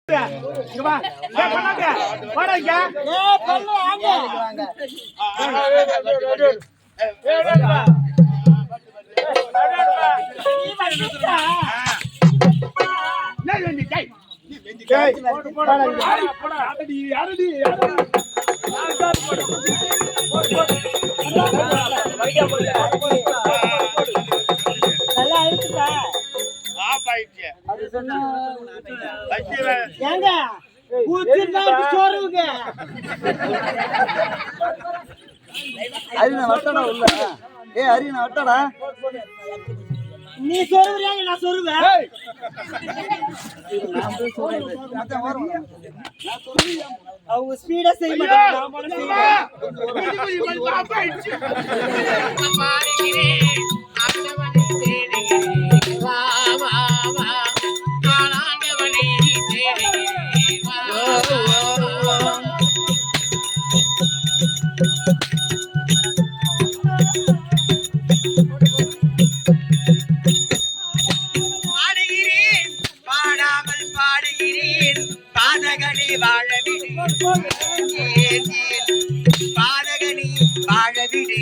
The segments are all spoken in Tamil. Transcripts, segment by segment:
இங்க வா. ஏய் பண்ணாங்க. வாடா இங்க. ஏய் பல்ல ஆங்க. நல்லா இருக்குதா? அது சொன்னா ஏங்க கூச்சினா சோறுங்க. அரினா வட்டடா உள்ள. ஏய் அரினா வட்டடா. நீ சொருவியாங்க நான் சொருவேன். அவங்க ஸ்பீடா செய்ய மாட்டாங்க. நான் மட்டும் பாதகனி வாழவிடு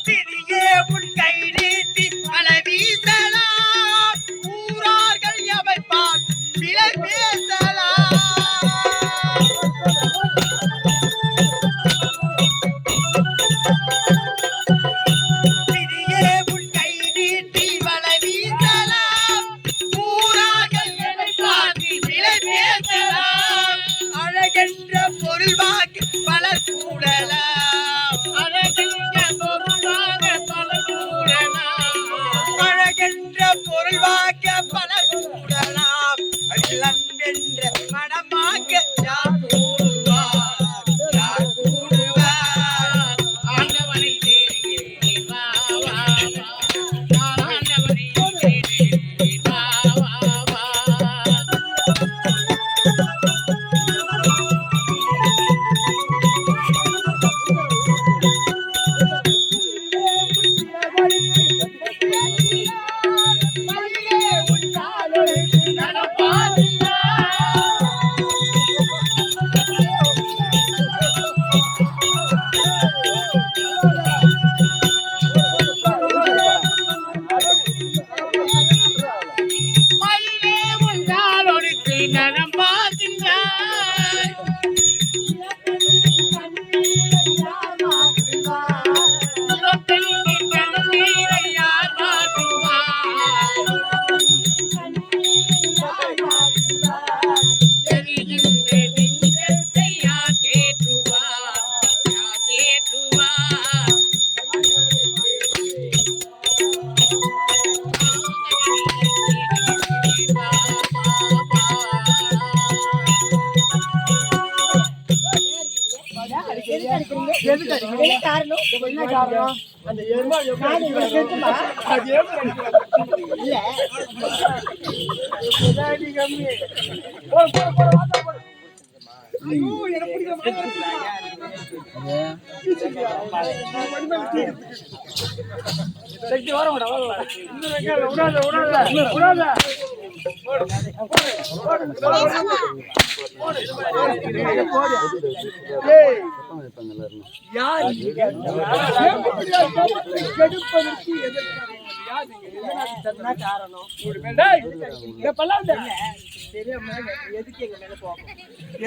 திரியே உன் கை நீட்டி மழை வீசலாம் ஊரார்கள் எவை பார்த்து விலை பேசலாம்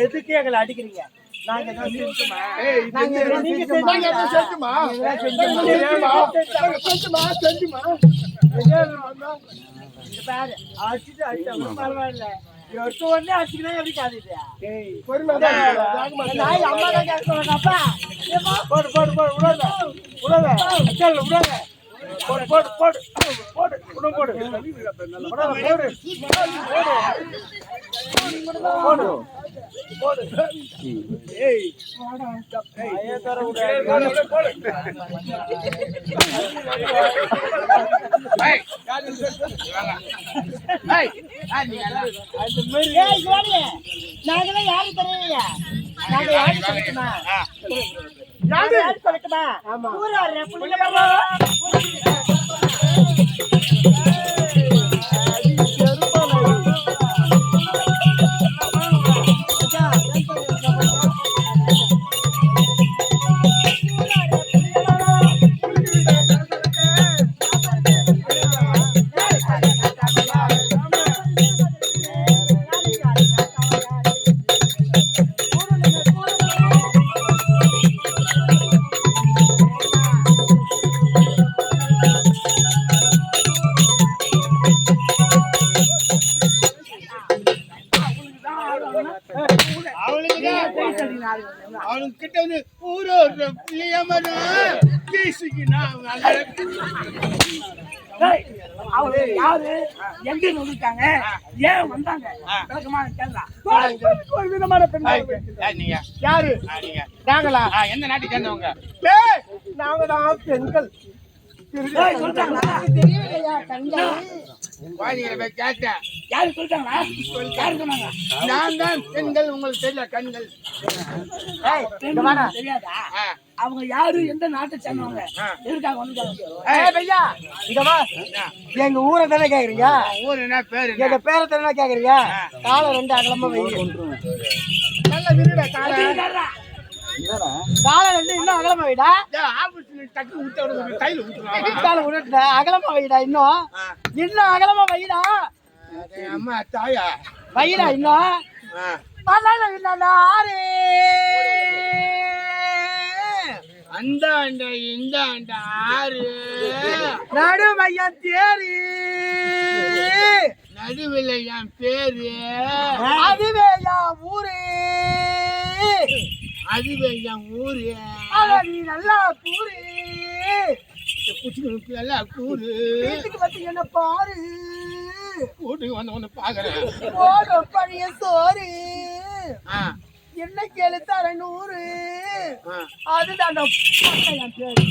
எதுக்கு எங்களை அடிக்கிறீங்க? நாங்க பரவாயில்ல எடுத்த உடனே அடிச்சுக்கினா எப்படி காதிட்டு அம்மா தான் கேட்கப்பா போடு போடு போடு விடாத விடாத விடாத போடு போடு போடு போடு உடம்பு போடு போடு போடு ஏய் தர போடு நாங்களாம் யாரு தருவீங்க? நாங்க யாரு யாரு சொல்லட்டுமா ஆமா. ஊராரு புளியம்மா அவனுக்கு கிட்ட வந்து ஊரோட புளியமனா பேசிக்கினா அவங்க யாரு எங்க வந்துட்டாங்க ஏன் வந்தாங்க விளக்கமா கேட்கலாம் ஒரு விதமான பெண் நீங்க யாரு நீங்க நாங்களா எந்த நாட்டுக்கு சேர்ந்தவங்க ஏய், நாங்க தான் பெண்கள் சொல்லிட்டாங்களா தெரியலையா கண்கள் குழந்தைங்களை போய் கேட்டேன் யாரு சொல்லிட்டாங்களா யாரு சொன்னாங்க நான் தான் பெண்கள் உங்களுக்கு தெரியல கண்கள் தெரியாதா ஆ. அவங்க யாரு எந்த நாட்டை சேர்ந்தவங்க எதுக்காக வந்துட்டாங்க ஏய் பையா இங்க வா எங்க ஊரை தானே கேக்குறீங்க ஊர் என்ன பேரு என்ன? எங்க பேரை தானே கேக்குறீங்க காலை ரெண்டு அகலமா வை நல்ல விருட காலை காலை ரெண்டு இன்னும் அகலமா வைடா ஏய், ஆபீஸ்ல டக்கு ஊத்த விட கையில ஊத்துறாங்க காலை விட்டுட்ட அகலமா வைடா இன்னும் அகலமா வைடா அம்மா தாயா வைடா இன்னும் ஆ. ஆறு அந்த அண்ட இந்த அண்ட ஆறு நடு மையம் தேரி நடுவில் என் பேரு அதுவே என் ஊரு அதுவே என் ஊரு அத நீ நல்லா கூறு குச்சிகளுக்கு எல்லாம் கூறு வீட்டுக்கு வந்து என்ன பாரு வீட்டுக்கு வந்து ஒண்ணு பாக்குறேன் போட பழைய சோறு ஆ, என்ன கேளு தர 100 ஆ. அதுதான் என் பேரு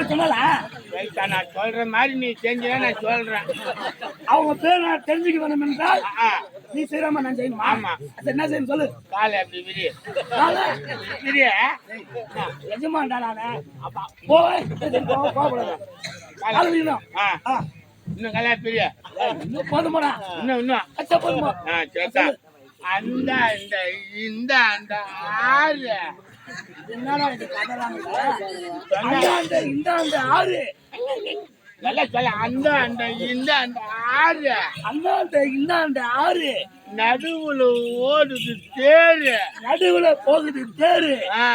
சொன்னாலா ரைட்டா, நான் சொல்ற மாதிரி நீ செஞ்சா நான் சொல்றேன் அவங்க பேர் நான் தெரிஞ்சுக்க வேண்டும் என்றால் ஆ, நீ செய்யறாம நான் செய்யணுமா ஆமா. அது என்ன செய்யணும் சொல்லு காலை அப்படி விரி நானு விரி எஜமான்டா நானு அப்பா போகக்கூடாது காலை விடணும். ஆ, இன்னும் கல்யா பெரிய இன்னும் போதுமாடா இன்னும் அச்சா போதுமா ஆ, சேத்தா அந்த இந்த அந்த ஆறு என்னடா இது கதறாங்க இந்த ஆறு நல்லா சொல்ல அந்த இந்த அந்த ஆறு இந்த ஆறு நடுவுல ஓடுது தேரு நடுவுல போகுது தேரு ஆ,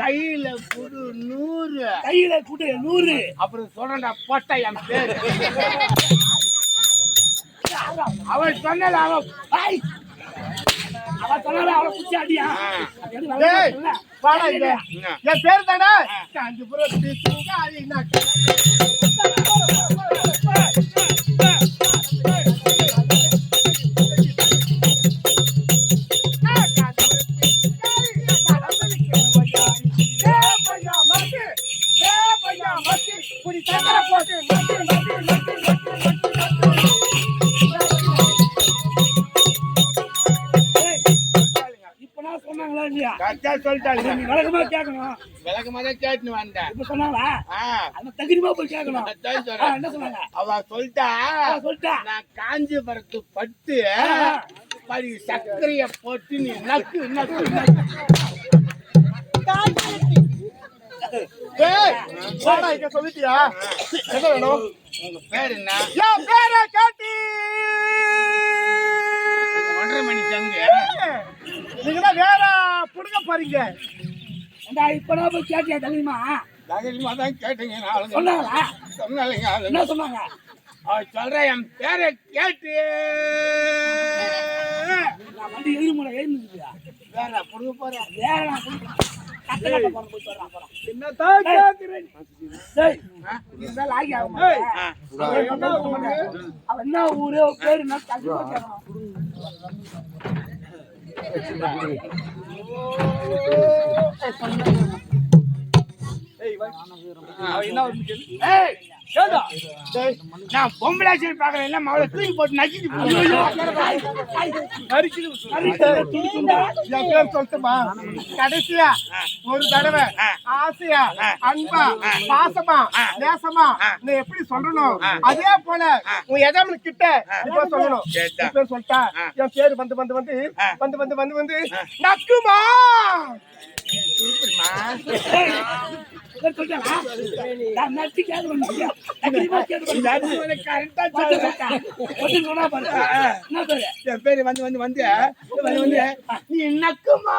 கையில புடு 100 கையில கூட்டு 100 அப்புறம் சொல்றா போட்டா என் பேரு அவன் சொன்னல அவன் சொன்னால அவளை குச்சி அடியா டேய், வாடா இங்க. என் பேர் தானே காஞ்சிபுரத்து சுங்காரி சொன்னாங்களா இல்லையா கரெக்டா சொல்லிட்டாங்க நீ விளக்கமா கேட்கணும் விளக்கமாதான் கேட்டுன்னு வந்தேன் இப்ப சொன்னாங்களா ஆ, அந்த தகுதிமா போய் கேட்கணும் அதான் சொல்றேன். என்ன சொன்னாங்க அவ சொல்லிட்டா சொல்லிட்டா நான் காஞ்சிபுரத்து பட்டு படி சர்க்கரைய போட்டு நீ நக்கு நக்கு டேய், வாடா இங்க சொல்லிட்டியா என்ன வேணும் உங்க பேர் என்ன என் பேரை கேட்டி 1:30 மணி சங்கு நீங்க தான் வேற புடுங்க போறீங்க இப்பதான் போய் கேட்டியா தகுதிமா தகவலுமா தான் கேட்டீங்க நாளுங்க சொன்னாங்களா சொன்னாலுங்க என்ன சொன்னாங்க அவ சொல்ற என் பேரை கேட்டு நான் வந்து எதிர்முறை எழுந்துருக்கியா வேற புடுங்க போறேன் வேற நான் கட்ட கட்ட போற போய் சொல்றேன் அப்புறம் என்னதான் கேக்குறேன் டேய் இதெல்லாம் ஆகி ஆகும் அவன் என்ன ஊரு பேரு என்ன தகுதிமா கேட்கணும் ஏய் என்ன வந்து கேளு. ஏய் கேளு. நான் பொம்பளை சரி பாக்குறேன் இல்ல அவளை தூக்கி போட்டு நக்கிட்டு என் பேர் சொல்லட்டுமா? கடைசியா ஒரு தடவை ஆசையா அன்பா பாசமா நேசமா நீ எப்படி சொல்லணும் அதே போல உன் எஜமானு கிட்ட இப்ப சொல்லணும். இப்ப சொல்லிட்டா என் பேரு வந்து வந்து வந்து வந்து வந்து வந்து வந்து நக்குமா என் பேரு வந்து வந்து வந்து வந்து நீ நக்குமா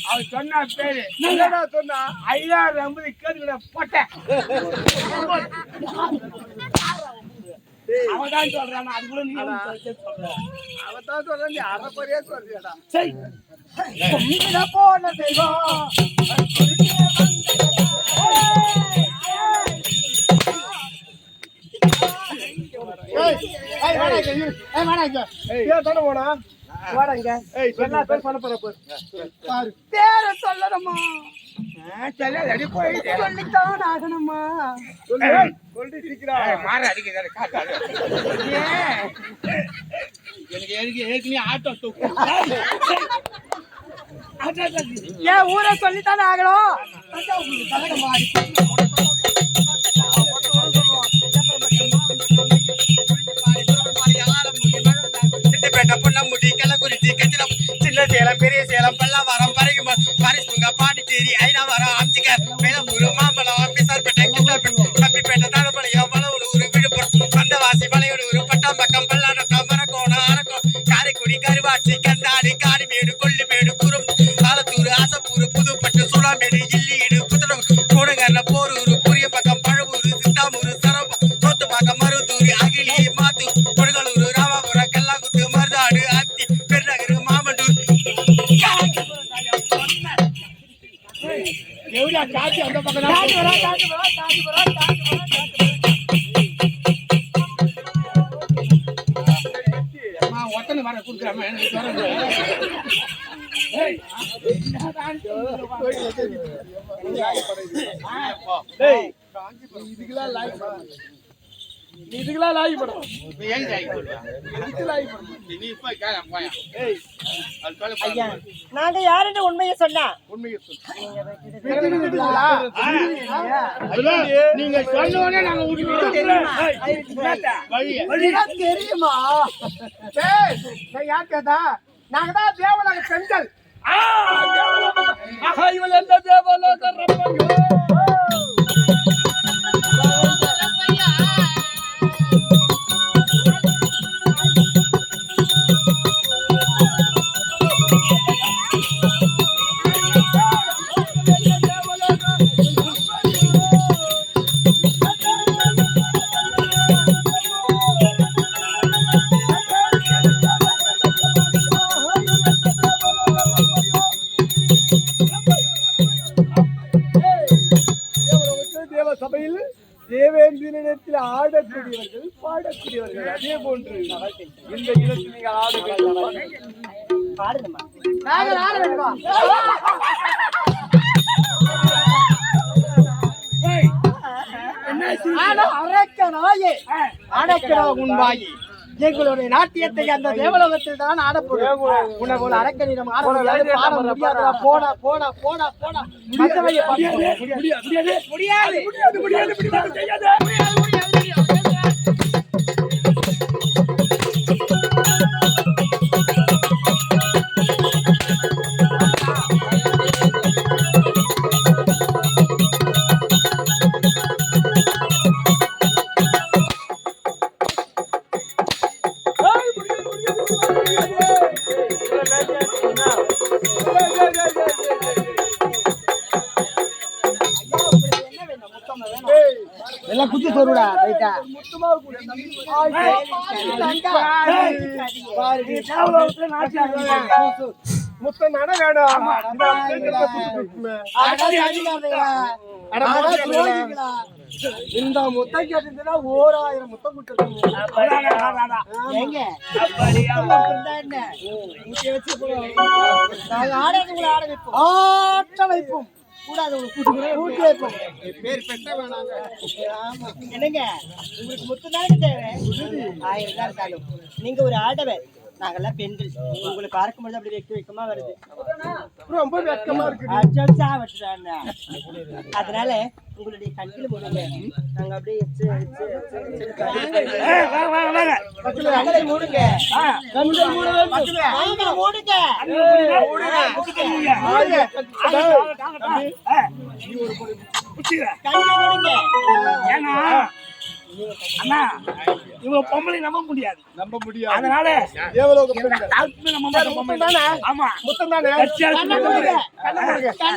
அவன் சொன்னா பேரு சொன்னா 50 கேட்டுக்கிட்ட போட்டேன் அவதான் சொல்றான் அது கூட நீ அவதான் சொல்றேன். நீ அரைப்பறையா சொல்றியாடா? போன தெய்வம் பேர சொல்லணுமா அடி போய் சொல்லித்தான் ஆகணுமா சொல்லி சீக்கிரம் மாற அடிக்கிறாரு காட்டாரு எனக்கு ஏற்கனவே ஆட்டோ தூக்கு ஏன் ஊரை சொல்லித்தானே ஆகணும் சேலம் பெரிய சேலம் பல்லாவரம் பரிசுங்க பாண்டிச்சேரி ஐநாவரம் அம்சிகர் மேலூர் மாம்பழம் அம்பிசார்பேட்டை கிருஷ்ணாபேட்டை கம்பிப்பேட்டை தாழப்பாளையம் மலவனூர் விழுப்புரம் வந்தவாசி மலையனூர் பட்டாம்பக்கம் பல்லாடம் மரக்கோணம் அரக்கோணம் காரைக்குடி கருவாச்சி கந்தாடி காடிமேடு கொல்லிமேடு குறும் ஆலத்தூர் ஆசப்பூர் புதுப்பட்டு சூளாமேடு இல்லீடு புத்தடம் கோடங்கர்ல போரூர் புரியம்பக்கம் பழவூர் சித்தாமூர் சரவம் சோத்துப்பாக்கம் மருதூர் அகிலி மாத்தூர் கொடுங்கலூர் ராமாபுரம் கல்லாங்குத்து மருதாடு அத்தி பெருநகர் மாமண்டூர் எவ்வளோ காட்சி அந்த பக்கம் ஒத்தனை வர கொடுக்குறாம இதுக்கெல்லாம் லாகி படம் ஏன் ஜாய் நீ போய் கேளம் போயா அது சொல்ல நாங்க யாருன்னு உண்மையை சொன்னா உண்மையை சொல்லு. நீங்க சொன்னோடனே நாங்க தெரியுமா ஏய், நான் யார் கேட்டா? நாங்க தான் தேவலோக பெண்கள். இவள் எந்த தேவலோக ரப்பையோ தேவ சபையில் தேவேந்திரத்தில் ஆடக்கூடியவர்கள் பாடக்கூடியவர்கள் அதே போன்று இந்த இடத்தில் நீங்கள் ஆடுகள் நாங்க ஆட வேண்டுமா அரக்கனாயே அடக்கடா உண்பாயே எங்களுடைய நாட்டியத்தை அந்த தேவலோகத்தில் தான் ஆடப்படும் உன்னை போல அரக்கனிடம் ஆட முடியாது பாட முடியாதா போடா போடா போடா போடா மற்றவையை எல்லாம் குச்சி சொல்லுடா ரைட்டா முத்தம் நட வேணும். இந்த முத்தம் கேட்டிருந்தா 1000 முத்தம் கொடுத்துருக்கீங்க. ஏங்க முத்தம் என்ன ஊட்டி வச்சு நாங்க ஆடுறதுங்களை ஆட வைப்போம், ஆட்ட வைப்போம், கூடாது கூட்டி வைப்போம். பேர் பெற்ற வேணாங்க. ஆமா என்னங்க உங்களுக்கு முத்தம் தானே தேவை. 1000 தான் இருந்தாலும் நீங்க ஒரு ஆடவர், நாங்கெல்லாம் பெண்கள். உங்களை பார்க்கும்போது அப்படி வெக்கமா வருது, ரொம்ப வெட்கமா இருக்கு. அச்சா வெட்டுறாங்க. அதனால உங்களுடைய கண்ணில் மூடுங்க, நாங்க அப்படியே கண்களை மூடுங்க, கண்கள் மூட வேண்டும். ஆமா, மூடுங்க. கண்களை மூடுங்க. ஏன்னா அண்ணா இவங்க பொம்பளை நம்ப முடியாது, நம்ப முடியாது. அதனால தேவலோக பெண்கள். டாக்டர் நம்ம மாதிரி பொம்பளை தானே. ஆமா முத்தம் தானே. கட்சியால கண்ணை மூடுங்க.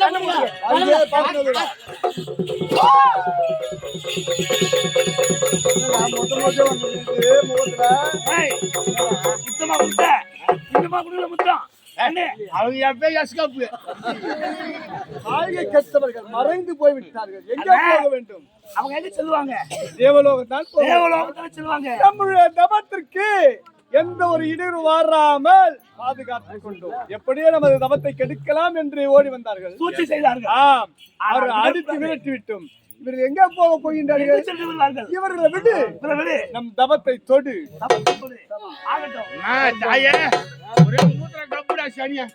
கண்ணை மூடுங்க. அதுவே பார்த்தது முத்தம் வந்து முகத்துல முத்தமா கொடுத்த இன்னமா கொடுக்கல முத்தம். அவங்க எப்ப எஸ்கப்பு ஆகிய கெட்டவர்கள் மறைந்து போய்விட்டார்கள். எங்கே போக வேண்டும்? அவங்க எங்க சொல்லுவாங்க? தேவலோகம் தான் போக வேண்டும். தேவலோகத்துல சொல்லுவாங்க. நம்முடைய தபத்திற்கு எந்த ஒரு இடையூறு வராமல் பாதுகாத்துக் கொண்டோம். எப்படியோ நமது தபத்தை கெடுக்கலாம் என்று ஓடி வந்தார்கள். சூழ்ச்சி செய்தார்கள். ஆம், அவர்கள் அடித்து விரட்டி விட்டோம். இவர்கள் எங்க போக போகின்றார்கள்? இவர்களை விடு, நம் தபத்தை தொடு. ஆகட்டும். தாயே ஒரே மூத்திர டப்புடா சனியா.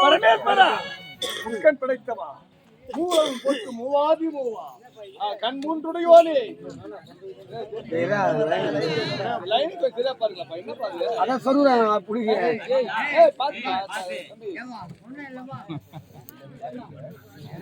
பரமேஸ்வரா முக்கன் படைத்தவா, மூவரும் போட்டு மூவாதி மூவா, கண் மூன்றுடையோனே. லைன் கொஞ்சம் பாருங்களா, என்ன பாருங்க. அதான் சொல்லுறாங்க புடிங்க. ஏய் பாத்து